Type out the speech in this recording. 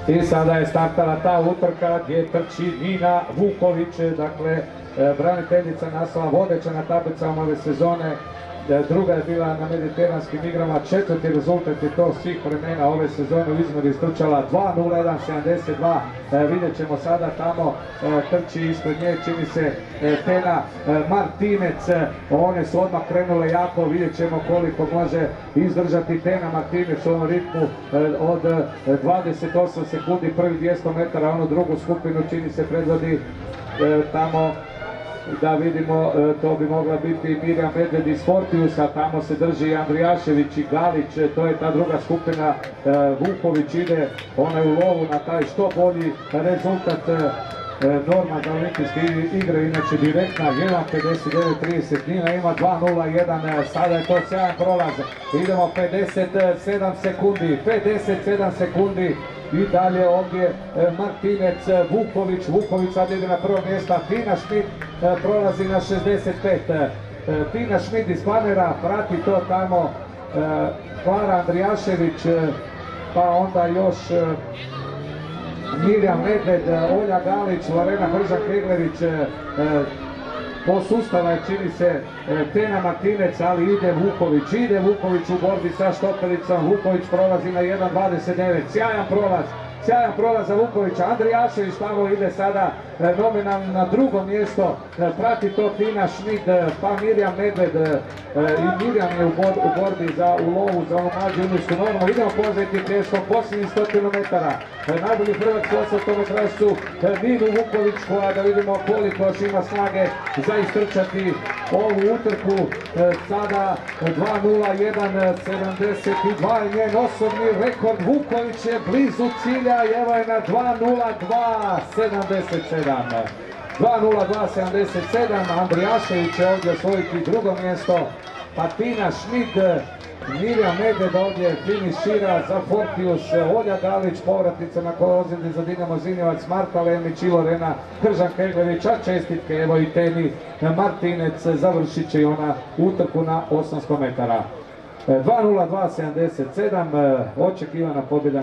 I sada je startala ta utrka gdje trči Nina Vuković, dakle braniteljica naslova, vodeća na tablicama ove sezone. Druga je bila na mediteranskim igrama, četvrti rezultat je to svih vremena ove sezone, u izmjeri istrčala 2.01.72. Vidjet ćemo sada tamo trči ispred nje, čini se Tena Martinec. One su odmah krenule jako, vidjet ćemo koliko može izdržati Tena Martinec u ovom ritmu od 28 sekundi, prvi 200 metara, onu drugu skupinu čini se predvodi tamo. Da vidimo, to bi mogla biti Mirjam Medved iz Fortiusa, tamo se drži Andrijašević i Galić, to je ta druga skupina. Vuković ide, ona je u lovu na taj što bolji rezultat. Norma za olimpijske igre, inače direktna 1.59.30, Nina ima 2.01, sada je to sjajan prolaz, idemo 57 sekundi, 57 sekundi. I dalje ovdje Martinec, Vuković sad ide na prvo mjesto, Tina Schmid prolazi na 65. Tina Schmid iz Kvarnera prati to tamo, Klara Andrijašević, pa onda još Mirjam Medved, Olja Galić, Lorena Hržak-Keglević. Posustala je čini se Tena Martinec, ali ide Vuković u borbi sa Štopericom. Vuković prolazi na 1.29, sjajan prolaz za Vukovića. Andrijašević tamo ide sada nominalno na drugo mjesto, prati to Tina Schmid, pa Mirjam Medved, i Mirjam je u borbi u lovu za onu mlađu juniorsku normu. Idemo pozeti teško posljednjih 100 metara. Najbolji hrvatski 800-metrašcu Ninu Vuković, koja da vidimo koliko još ima snage za istrčati ovu utrku. Sada 2.01.72 je njen osobni rekord. Vuković je blizu cilja i evo je na 2.02.77. 2.02.77, Andrijašević će ovdje osvojiti drugo mjesto, pa Tina Schmid, Mirjam Medved ovdje finišira za Fortius, Olja Galić povratnica na ozljedi za Dinamo Zinjevac, Marta Lemić i Lorena Hržak-Keglević, a čestitke evo i Teni Martinec, završit će i ona utrku na 800 metara. 2.02.77, očekivana pobjeda